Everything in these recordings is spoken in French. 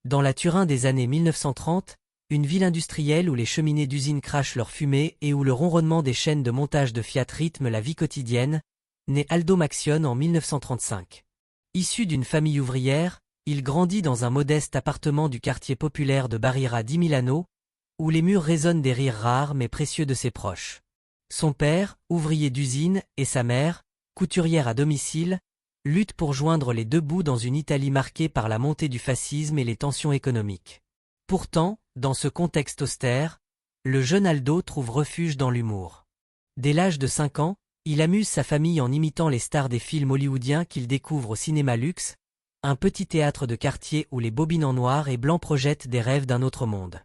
Dans la Turin des années 1930, une ville industrielle où les cheminées d'usines crachent leur fumée et où le ronronnement des chaînes de montage de Fiat rythme la vie quotidienne, naît Aldo Maxione en 1935. Issu d'une famille ouvrière, il grandit dans un modeste appartement du quartier populaire de Barriera di Milano, où les murs résonnent des rires rares mais précieux de ses proches. Son père, ouvrier d'usine, et sa mère, couturière à domicile, luttent pour joindre les deux bouts dans une Italie marquée par la montée du fascisme et les tensions économiques. Pourtant, dans ce contexte austère, le jeune Aldo trouve refuge dans l'humour. Dès l'âge de 5 ans, il amuse sa famille en imitant les stars des films hollywoodiens qu'il découvre au cinéma luxe, un petit théâtre de quartier où les bobines en noir et blanc projettent des rêves d'un autre monde.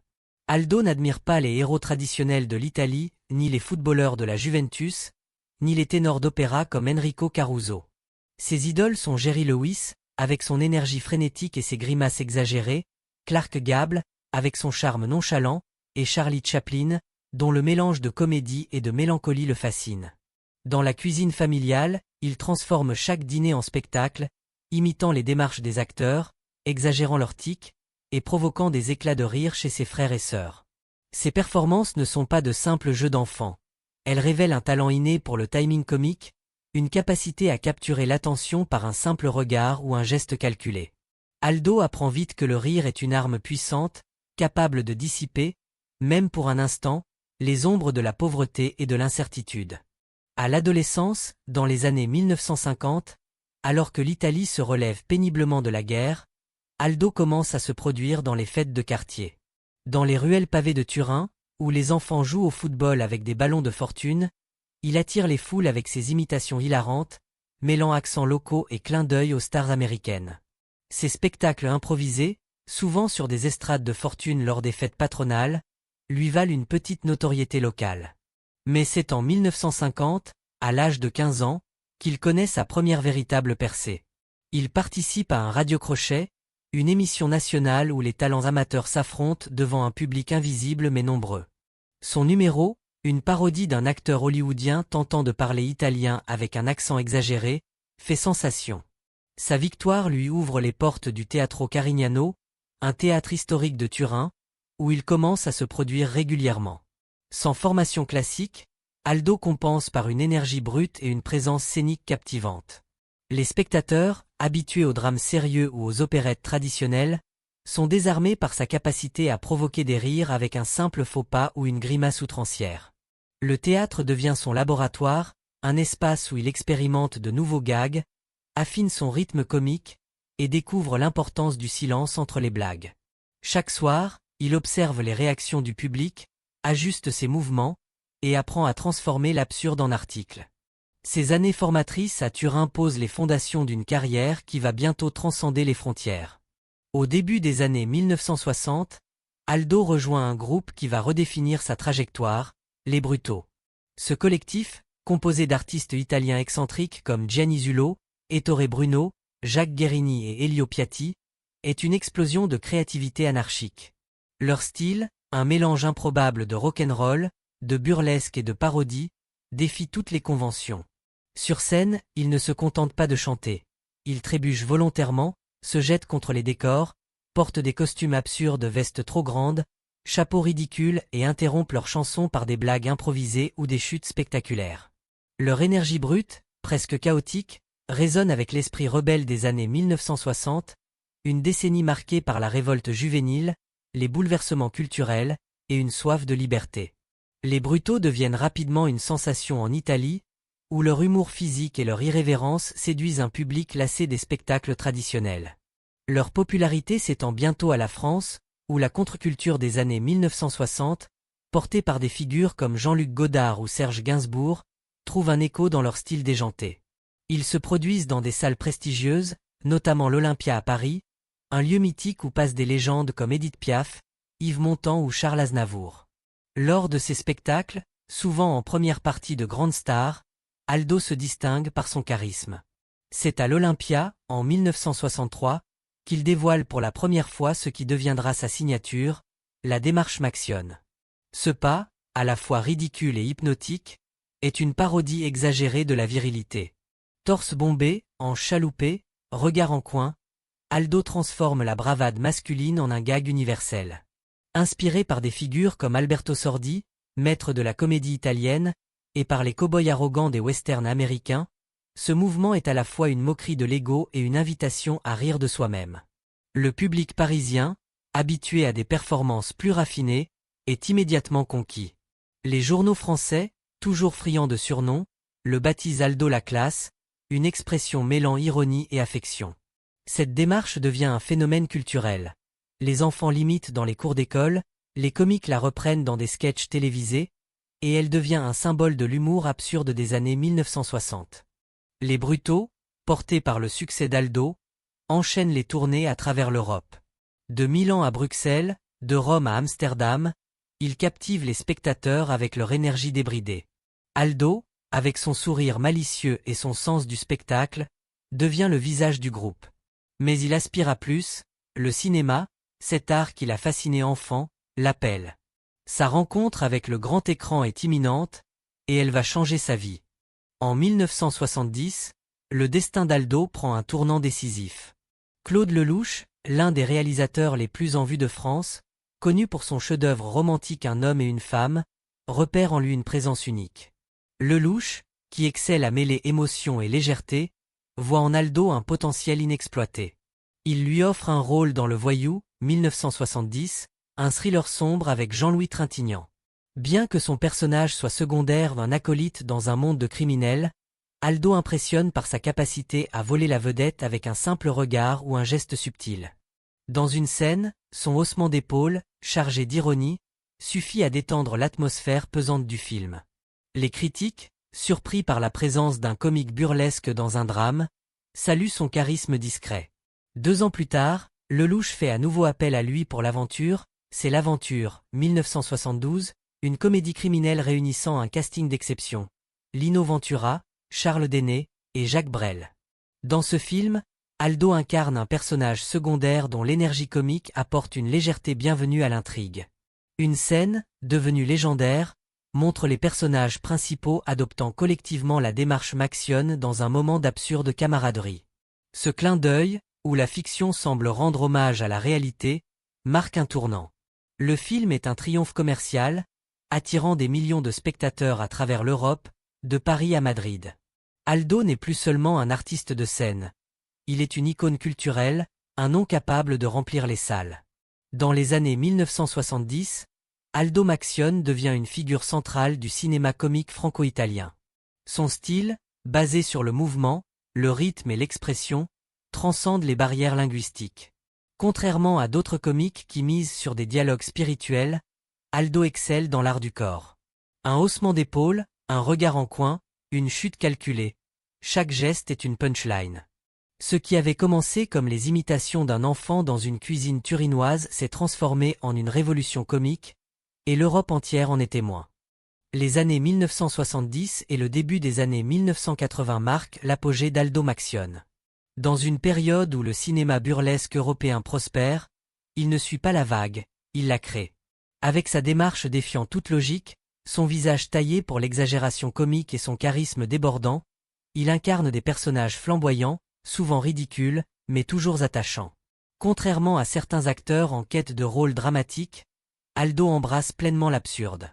Aldo n'admire pas les héros traditionnels de l'Italie, ni les footballeurs de la Juventus, ni les ténors d'opéra comme Enrico Caruso. Ses idoles sont Jerry Lewis, avec son énergie frénétique et ses grimaces exagérées, Clark Gable, avec son charme nonchalant, et Charlie Chaplin, dont le mélange de comédie et de mélancolie le fascine. Dans la cuisine familiale, il transforme chaque dîner en spectacle, imitant les démarches des acteurs, exagérant leurs tics, et provoquant des éclats de rire chez ses frères et sœurs. Ses performances ne sont pas de simples jeux d'enfants. Elles révèlent un talent inné pour le timing comique, une capacité à capturer l'attention par un simple regard ou un geste calculé. Aldo apprend vite que le rire est une arme puissante, capable de dissiper, même pour un instant, les ombres de la pauvreté et de l'incertitude. À l'adolescence, dans les années 1950, alors que l'Italie se relève péniblement de la guerre, Aldo commence à se produire dans les fêtes de quartier. Dans les ruelles pavées de Turin, où les enfants jouent au football avec des ballons de fortune, il attire les foules avec ses imitations hilarantes, mêlant accents locaux et clins d'œil aux stars américaines. Ses spectacles improvisés, souvent sur des estrades de fortune lors des fêtes patronales, lui valent une petite notoriété locale. Mais c'est en 1950, à l'âge de 15 ans, qu'il connaît sa première véritable percée. Il participe à un radiocrochet, une émission nationale où les talents amateurs s'affrontent devant un public invisible mais nombreux. Son numéro, une parodie d'un acteur hollywoodien tentant de parler italien avec un accent exagéré, fait sensation. Sa victoire lui ouvre les portes du Teatro Carignano, un théâtre historique de Turin, où il commence à se produire régulièrement. Sans formation classique, Aldo compense par une énergie brute et une présence scénique captivante. Les spectateurs, habitués aux drames sérieux ou aux opérettes traditionnelles, sont désarmés par sa capacité à provoquer des rires avec un simple faux pas ou une grimace outrancière. Le théâtre devient son laboratoire, un espace où il expérimente de nouveaux gags, affine son rythme comique et découvre l'importance du silence entre les blagues. Chaque soir, il observe les réactions du public, ajuste ses mouvements et apprend à transformer l'absurde en article. Ces années formatrices à Turin posent les fondations d'une carrière qui va bientôt transcender les frontières. Au début des années 1960, Aldo rejoint un groupe qui va redéfinir sa trajectoire, les Bruto. Ce collectif, composé d'artistes italiens excentriques comme Gianni Zulo, Ettore Bruno, Jacques Guerini et Elio Piatti, est une explosion de créativité anarchique. Leur style, un mélange improbable de rock'n'roll, de burlesque et de parodie, défie toutes les conventions. Sur scène, ils ne se contentent pas de chanter. Ils trébuchent volontairement, se jettent contre les décors, portent des costumes absurdes, vestes trop grandes, chapeaux ridicules et interrompent leurs chansons par des blagues improvisées ou des chutes spectaculaires. Leur énergie brute, presque chaotique, résonne avec l'esprit rebelle des années 1960, une décennie marquée par la révolte juvénile, les bouleversements culturels et une soif de liberté. Les Bruto deviennent rapidement une sensation en Italie, où leur humour physique et leur irrévérence séduisent un public lassé des spectacles traditionnels. Leur popularité s'étend bientôt à la France, où la contre-culture des années 1960, portée par des figures comme Jean-Luc Godard ou Serge Gainsbourg, trouve un écho dans leur style déjanté. Ils se produisent dans des salles prestigieuses, notamment l'Olympia à Paris, un lieu mythique où passent des légendes comme Édith Piaf, Yves Montand ou Charles Aznavour. Lors de ces spectacles, souvent en première partie de grandes stars, Aldo se distingue par son charisme. C'est à l'Olympia, en 1963, qu'il dévoile pour la première fois ce qui deviendra sa signature, la démarche Maxione. Ce pas, à la fois ridicule et hypnotique, est une parodie exagérée de la virilité. Torse bombé, hanches chaloupées, regard en coin, Aldo transforme la bravade masculine en un gag universel. Inspiré par des figures comme Alberto Sordi, maître de la comédie italienne, et par les cow-boys arrogants des westerns américains, ce mouvement est à la fois une moquerie de l'ego et une invitation à rire de soi-même. Le public parisien, habitué à des performances plus raffinées, est immédiatement conquis. Les journaux français, toujours friands de surnoms, le baptisent Aldo la classe, une expression mêlant ironie et affection. Cette démarche devient un phénomène culturel. Les enfants l'imitent dans les cours d'école, les comiques la reprennent dans des sketchs télévisés, et elle devient un symbole de l'humour absurde des années 1960. Les Brutaux, portés par le succès d'Aldo, enchaînent les tournées à travers l'Europe. De Milan à Bruxelles, de Rome à Amsterdam, ils captivent les spectateurs avec leur énergie débridée. Aldo, avec son sourire malicieux et son sens du spectacle, devient le visage du groupe. Mais il aspire à plus, le cinéma, cet art qui l'a fasciné enfant, l'appelle. Sa rencontre avec le grand écran est imminente, et elle va changer sa vie. En 1970, le destin d'Aldo prend un tournant décisif. Claude Lelouch, l'un des réalisateurs les plus en vue de France, connu pour son chef-d'œuvre romantique Un homme et une femme, repère en lui une présence unique. Lelouch, qui excelle à mêler émotion et légèreté, voit en Aldo un potentiel inexploité. Il lui offre un rôle dans Le Voyou, 1970, un thriller sombre avec Jean-Louis Trintignant. Bien que son personnage soit secondaire d'un acolyte dans un monde de criminels, Aldo impressionne par sa capacité à voler la vedette avec un simple regard ou un geste subtil. Dans une scène, son haussement d'épaule, chargé d'ironie, suffit à détendre l'atmosphère pesante du film. Les critiques, surpris par la présence d'un comique burlesque dans un drame, saluent son charisme discret. 2 ans plus tard, Lelouch fait à nouveau appel à lui pour l'aventure, c'est l'Aventure, 1972, une comédie criminelle réunissant un casting d'exception. Lino Ventura, Charles Denner et Jacques Brel. Dans ce film, Aldo incarne un personnage secondaire dont l'énergie comique apporte une légèreté bienvenue à l'intrigue. Une scène, devenue légendaire, montre les personnages principaux adoptant collectivement la démarche Maxione dans un moment d'absurde camaraderie. Ce clin d'œil, où la fiction semble rendre hommage à la réalité, marque un tournant. Le film est un triomphe commercial, attirant des millions de spectateurs à travers l'Europe, de Paris à Madrid. Aldo n'est plus seulement un artiste de scène. Il est une icône culturelle, un nom capable de remplir les salles. Dans les années 1970, Aldo Maxione devient une figure centrale du cinéma comique franco-italien. Son style, basé sur le mouvement, le rythme et l'expression, transcende les barrières linguistiques. Contrairement à d'autres comiques qui misent sur des dialogues spirituels, Aldo excelle dans l'art du corps. Un haussement d'épaule, un regard en coin, une chute calculée. Chaque geste est une punchline. Ce qui avait commencé comme les imitations d'un enfant dans une cuisine turinoise s'est transformé en une révolution comique, et l'Europe entière en est témoin. Les années 1970 et le début des années 1980 marquent l'apogée d'Aldo Maxione. Dans une période où le cinéma burlesque européen prospère, il ne suit pas la vague, il la crée. Avec sa démarche défiant toute logique, son visage taillé pour l'exagération comique et son charisme débordant, il incarne des personnages flamboyants, souvent ridicules, mais toujours attachants. Contrairement à certains acteurs en quête de rôles dramatiques, Aldo embrasse pleinement l'absurde.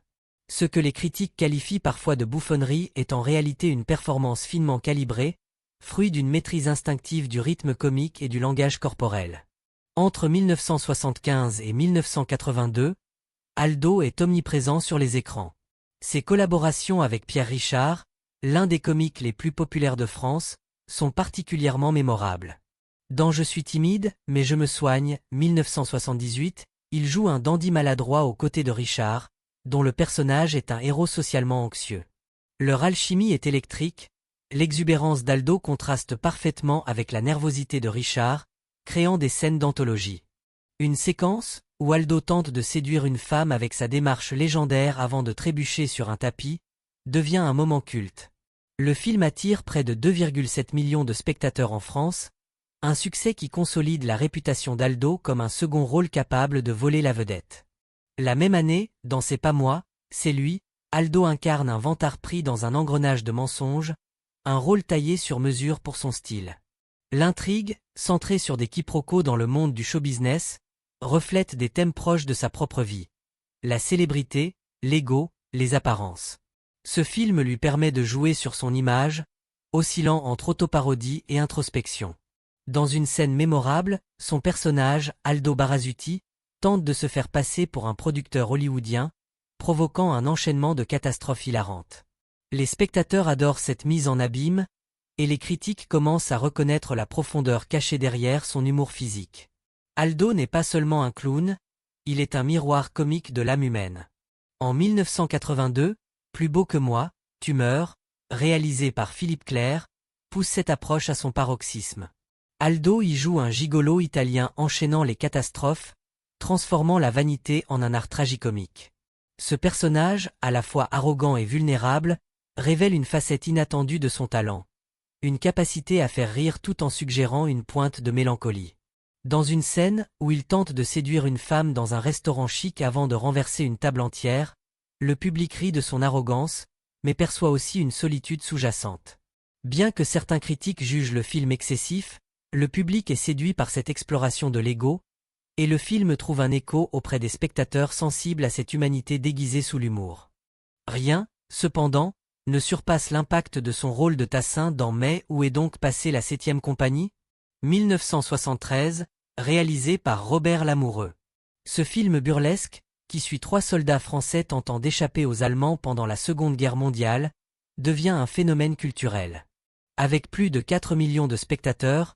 Ce que les critiques qualifient parfois de bouffonnerie est en réalité une performance finement calibrée, fruit d'une maîtrise instinctive du rythme comique et du langage corporel. Entre 1975 et 1982, Aldo est omniprésent sur les écrans. Ses collaborations avec Pierre Richard, l'un des comiques les plus populaires de France, sont particulièrement mémorables. Dans Je suis timide, mais je me soigne, 1978, il joue un dandy maladroit aux côtés de Richard, dont le personnage est un héros socialement anxieux. Leur alchimie est électrique, l'exubérance d'Aldo contraste parfaitement avec la nervosité de Richard, créant des scènes d'anthologie. Une séquence, où Aldo tente de séduire une femme avec sa démarche légendaire avant de trébucher sur un tapis, devient un moment culte. Le film attire près de 2,7 millions de spectateurs en France, un succès qui consolide la réputation d'Aldo comme un second rôle capable de voler la vedette. La même année, dans C'est pas moi, c'est lui, Aldo incarne un vantard pris dans un engrenage de mensonges, un rôle taillé sur mesure pour son style. L'intrigue, centrée sur des quiproquos dans le monde du show-business, reflète des thèmes proches de sa propre vie. La célébrité, l'ego, les apparences. Ce film lui permet de jouer sur son image, oscillant entre autoparodie et introspection. Dans une scène mémorable, son personnage, Aldo Barazuti, tente de se faire passer pour un producteur hollywoodien, provoquant un enchaînement de catastrophes hilarantes. Les spectateurs adorent cette mise en abîme, et les critiques commencent à reconnaître la profondeur cachée derrière son humour physique. Aldo n'est pas seulement un clown, il est un miroir comique de l'âme humaine. En 1982, Plus beau que moi, tu meurs, réalisé par Philippe Clair, pousse cette approche à son paroxysme. Aldo y joue un gigolo italien enchaînant les catastrophes, transformant la vanité en un art tragicomique. Ce personnage, à la fois arrogant et vulnérable, révèle une facette inattendue de son talent. Une capacité à faire rire tout en suggérant une pointe de mélancolie. Dans une scène où il tente de séduire une femme dans un restaurant chic avant de renverser une table entière, le public rit de son arrogance, mais perçoit aussi une solitude sous-jacente. Bien que certains critiques jugent le film excessif, le public est séduit par cette exploration de l'ego, et le film trouve un écho auprès des spectateurs sensibles à cette humanité déguisée sous l'humour. Rien, cependant, ne surpasse l'impact de son rôle de Tassin dans Mais où est donc passée la 7e compagnie 1973, réalisé par Robert Lamoureux. Ce film burlesque, qui suit 3 soldats français tentant d'échapper aux Allemands pendant la Seconde Guerre mondiale, devient un phénomène culturel. Avec plus de 4 millions de spectateurs,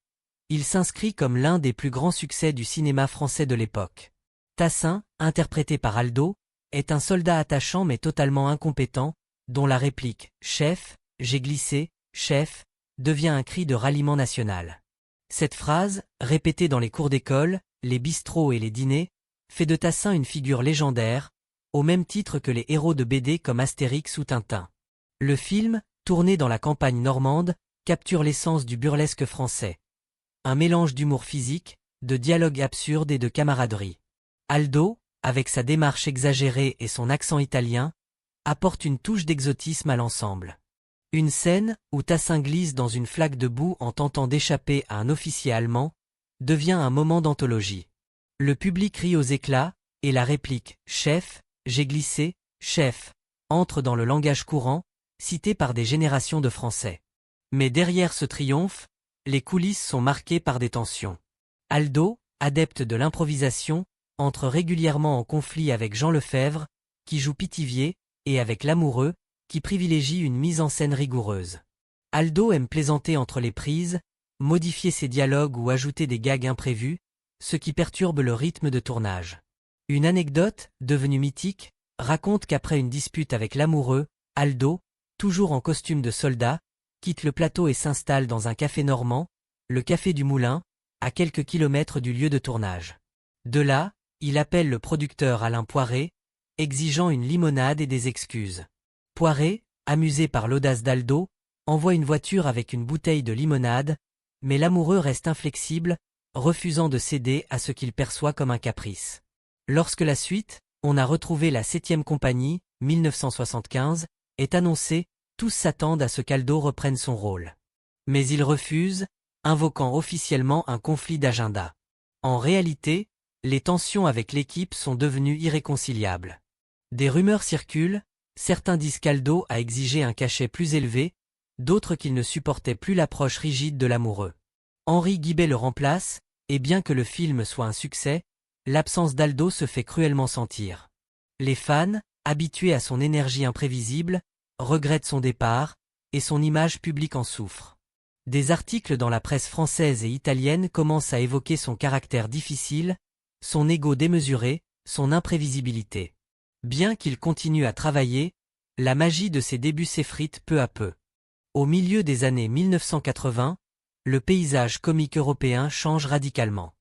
il s'inscrit comme l'un des plus grands succès du cinéma français de l'époque. Tassin, interprété par Aldo, est un soldat attachant mais totalement incompétent, dont la réplique « Chef, j'ai glissé, chef » devient un cri de ralliement national. Cette phrase, répétée dans les cours d'école, les bistrots et les dîners, fait de Tassin une figure légendaire, au même titre que les héros de BD comme Astérix ou Tintin. Le film, tourné dans la campagne normande, capture l'essence du burlesque français. Un mélange d'humour physique, de dialogue absurde et de camaraderie. Aldo, avec sa démarche exagérée et son accent italien, apporte une touche d'exotisme à l'ensemble. Une scène, où Tassin glisse dans une flaque de boue en tentant d'échapper à un officier allemand, devient un moment d'anthologie. Le public rit aux éclats, et la réplique « Chef, j'ai glissé, chef » entre dans le langage courant, cité par des générations de Français. Mais derrière ce triomphe, les coulisses sont marquées par des tensions. Aldo, adepte de l'improvisation, entre régulièrement en conflit avec Jean Lefebvre, qui joue Pithiviers, et avec Lamoureux, qui privilégie une mise en scène rigoureuse. Aldo aime plaisanter entre les prises, modifier ses dialogues ou ajouter des gags imprévus, ce qui perturbe le rythme de tournage. Une anecdote, devenue mythique, raconte qu'après une dispute avec Lamoureux, Aldo, toujours en costume de soldat, quitte le plateau et s'installe dans un café normand, le Café du Moulin, à quelques kilomètres du lieu de tournage. De là, il appelle le producteur Alain Poiré, exigeant une limonade et des excuses. Poiré, amusé par l'audace d'Aldo, envoie une voiture avec une bouteille de limonade, mais Lamoureux reste inflexible, refusant de céder à ce qu'il perçoit comme un caprice. Lorsque la suite, On a retrouvé la 7e compagnie, 1975, est annoncée, tous s'attendent à ce qu'Aldo reprenne son rôle. Mais il refuse, invoquant officiellement un conflit d'agenda. En réalité, les tensions avec l'équipe sont devenues irréconciliables. Des rumeurs circulent, certains disent qu'Aldo a exigé un cachet plus élevé, d'autres qu'il ne supportait plus l'approche rigide de Lamoureux. Henri Guibet le remplace, et bien que le film soit un succès, l'absence d'Aldo se fait cruellement sentir. Les fans, habitués à son énergie imprévisible, regrettent son départ, et son image publique en souffre. Des articles dans la presse française et italienne commencent à évoquer son caractère difficile, son ego démesuré, son imprévisibilité. Bien qu'il continue à travailler, la magie de ses débuts s'effrite peu à peu. Au milieu des années 1980, le paysage comique européen change radicalement.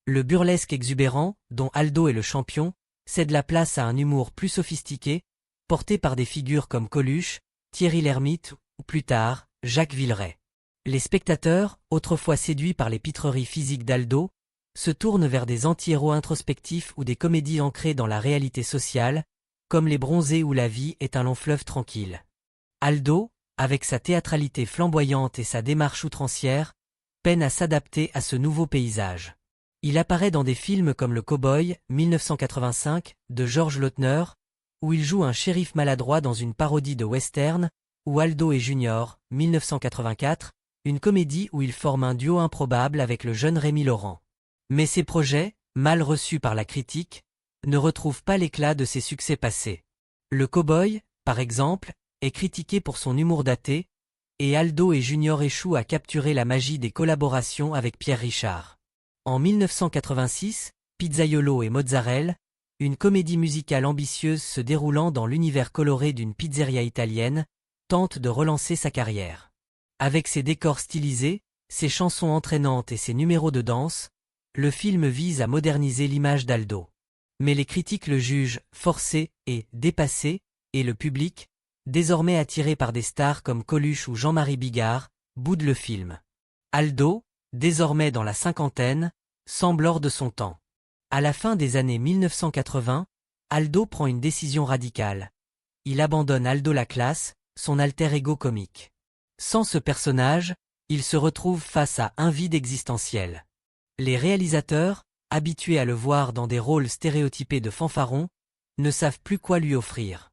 Le burlesque exubérant, dont Aldo est le champion, cède la place à un humour plus sophistiqué, porté par des figures comme Coluche, Thierry Lhermitte ou plus tard, Jacques Villeray. Les spectateurs, autrefois séduits par les pitreries physiques d'Aldo, se tournent vers des anti-héros introspectifs ou des comédies ancrées dans la réalité sociale, comme Les Bronzés ou La vie est un long fleuve tranquille. Aldo, avec sa théâtralité flamboyante et sa démarche outrancière, peine à s'adapter à ce nouveau paysage. Il apparaît dans des films comme Le Cow-Boy, 1985, de George Lautner, où il joue un shérif maladroit dans une parodie de western, ou Aldo et Junior, 1984, une comédie où il forme un duo improbable avec le jeune Rémi Laurent. Mais ces projets, mal reçus par la critique, ne retrouvent pas l'éclat de ses succès passés. Le Cow-Boy, par exemple, est critiqué pour son humour daté, et Aldo et Junior échouent à capturer la magie des collaborations avec Pierre Richard. En 1986, Pizzaiolo et Mozzarella, une comédie musicale ambitieuse se déroulant dans l'univers coloré d'une pizzeria italienne, tente de relancer sa carrière. Avec ses décors stylisés, ses chansons entraînantes et ses numéros de danse, le film vise à moderniser l'image d'Aldo. Mais les critiques le jugent forcé et dépassé, et le public, désormais attiré par des stars comme Coluche ou Jean-Marie Bigard, boude le film. Aldo, désormais dans la cinquantaine, semble hors de son temps. À la fin des années 1980, Aldo prend une décision radicale. Il abandonne Aldo la classe, son alter ego comique. Sans ce personnage, il se retrouve face à un vide existentiel. Les réalisateurs, habitués à le voir dans des rôles stéréotypés de fanfaron, ne savent plus quoi lui offrir.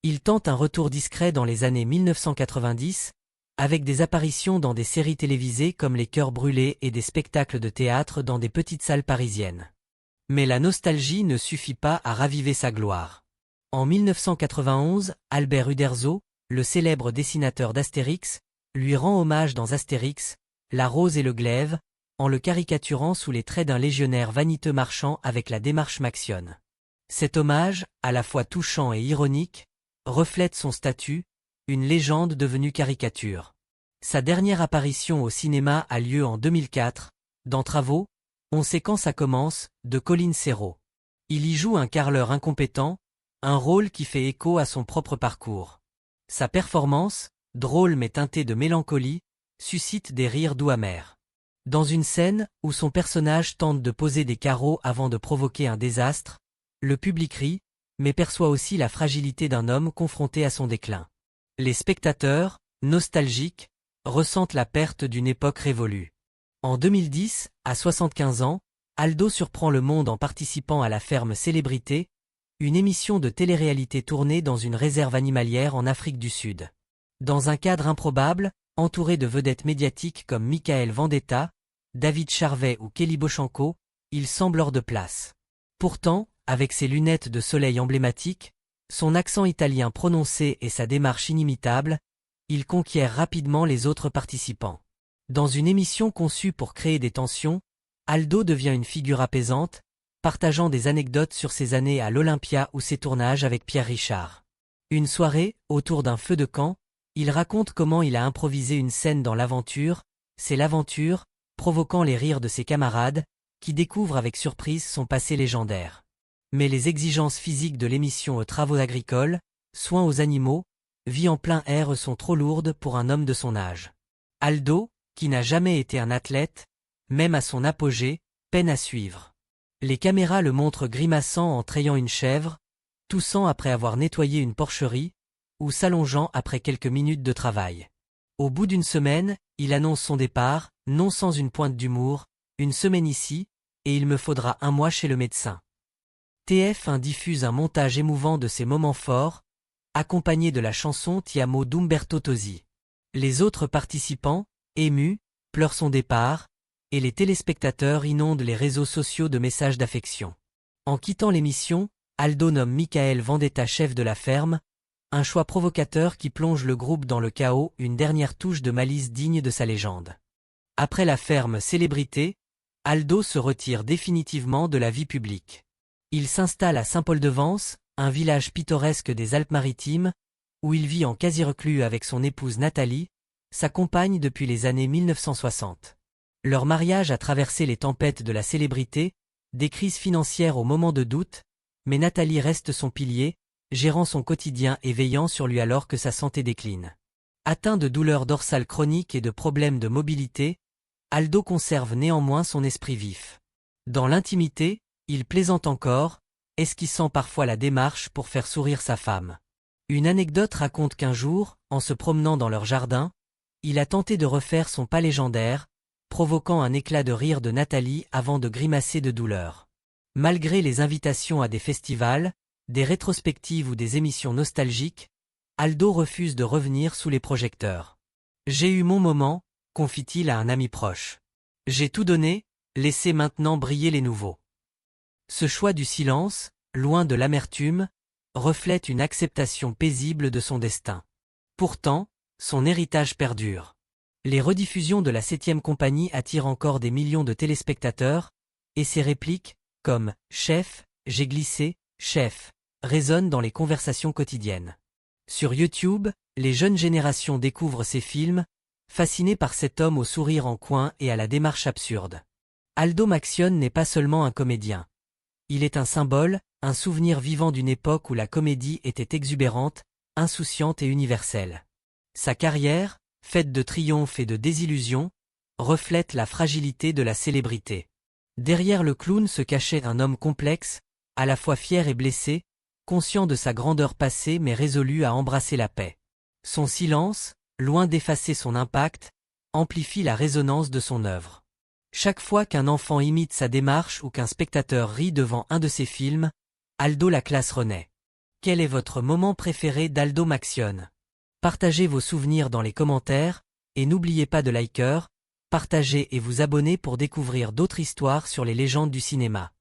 Il tente un retour discret dans les années 1990, avec des apparitions dans des séries télévisées comme Les Cœurs brûlés et des spectacles de théâtre dans des petites salles parisiennes. Mais la nostalgie ne suffit pas à raviver sa gloire. En 1991, Albert Uderzo, le célèbre dessinateur d'Astérix, lui rend hommage dans Astérix, La Rose et le Glaive, en le caricaturant sous les traits d'un légionnaire vaniteux marchand avec la démarche Maxione. Cet hommage, à la fois touchant et ironique, reflète son statut, une légende devenue caricature. Sa dernière apparition au cinéma a lieu en 2004, dans Travaux, on sait quand ça commence, de Colin Serrault. Il y joue un carreleur incompétent, un rôle qui fait écho à son propre parcours. Sa performance, drôle mais teintée de mélancolie, suscite des rires doux amers. Dans une scène où son personnage tente de poser des carreaux avant de provoquer un désastre, le public rit, mais perçoit aussi la fragilité d'un homme confronté à son déclin. Les spectateurs, nostalgiques, ressentent la perte d'une époque révolue. En 2010, à 75 ans, Aldo surprend le monde en participant à La Ferme Célébrité, une émission de télé-réalité tournée dans une réserve animalière en Afrique du Sud. Dans un cadre improbable, entouré de vedettes médiatiques comme Michael Vendetta, David Charvet ou Kelly Bochanko, il semble hors de place. Pourtant, avec ses lunettes de soleil emblématiques, son accent italien prononcé et sa démarche inimitable, il conquiert rapidement les autres participants. Dans une émission conçue pour créer des tensions, Aldo devient une figure apaisante, partageant des anecdotes sur ses années à l'Olympia ou ses tournages avec Pierre Richard. Une soirée, autour d'un feu de camp, il raconte comment il a improvisé une scène dans l'aventure, c'est l'aventure, provoquant les rires de ses camarades, qui découvrent avec surprise son passé légendaire. Mais les exigences physiques de l'émission aux travaux agricoles, soins aux animaux, vie en plein air sont trop lourdes pour un homme de son âge. Aldo, qui n'a jamais été un athlète, même à son apogée, peine à suivre. Les caméras le montrent grimaçant en trayant une chèvre, toussant après avoir nettoyé une porcherie, ou s'allongeant après quelques minutes de travail. Au bout d'une semaine, il annonce son départ, non sans une pointe d'humour, une semaine ici, et il me faudra un mois chez le médecin. TF1 diffuse un montage émouvant de ces moments forts, accompagné de la chanson Ti amo d'Umberto Tozzi. Les autres participants, émus, pleurent son départ, et les téléspectateurs inondent les réseaux sociaux de messages d'affection. En quittant l'émission, Aldo nomme Michael Vendetta chef de la ferme, un choix provocateur qui plonge le groupe dans le chaos, une dernière touche de malice digne de sa légende. Après La Ferme Célébrité, Aldo se retire définitivement de la vie publique. Il s'installe à Saint-Paul-de-Vence, un village pittoresque des Alpes-Maritimes, où il vit en quasi-reclus avec son épouse Nathalie, sa compagne depuis les années 1960. Leur mariage a traversé les tempêtes de la célébrité, des crises financières au moment de doute, mais Nathalie reste son pilier, gérant son quotidien et veillant sur lui alors que sa santé décline. Atteint de douleurs dorsales chroniques et de problèmes de mobilité, Aldo conserve néanmoins son esprit vif. Dans l'intimité, il plaisante encore, esquissant parfois la démarche pour faire sourire sa femme. Une anecdote raconte qu'un jour, en se promenant dans leur jardin, il a tenté de refaire son pas légendaire, provoquant un éclat de rire de Nathalie avant de grimacer de douleur. Malgré les invitations à des festivals, des rétrospectives ou des émissions nostalgiques, Aldo refuse de revenir sous les projecteurs. « J'ai eu mon moment », confie-t-il à un ami proche. « J'ai tout donné, laissez maintenant briller les nouveaux. » Ce choix du silence, loin de l'amertume, reflète une acceptation paisible de son destin. Pourtant, son héritage perdure. Les rediffusions de la 7e compagnie attirent encore des millions de téléspectateurs, et ses répliques, comme « Chef, j'ai glissé, chef », résonnent dans les conversations quotidiennes. Sur YouTube, les jeunes générations découvrent ces films, fascinés par cet homme au sourire en coin et à la démarche absurde. Aldo Maxione n'est pas seulement un comédien. Il est un symbole, un souvenir vivant d'une époque où la comédie était exubérante, insouciante et universelle. Sa carrière, faite de triomphes et de désillusions, reflète la fragilité de la célébrité. Derrière le clown se cachait un homme complexe, à la fois fier et blessé, conscient de sa grandeur passée mais résolu à embrasser la paix. Son silence, loin d'effacer son impact, amplifie la résonance de son œuvre. Chaque fois qu'un enfant imite sa démarche ou qu'un spectateur rit devant un de ses films, Aldo la classe renaît. Quel est votre moment préféré d'Aldo Maxione? Partagez vos souvenirs dans les commentaires, et n'oubliez pas de liker, partager et vous abonner pour découvrir d'autres histoires sur les légendes du cinéma.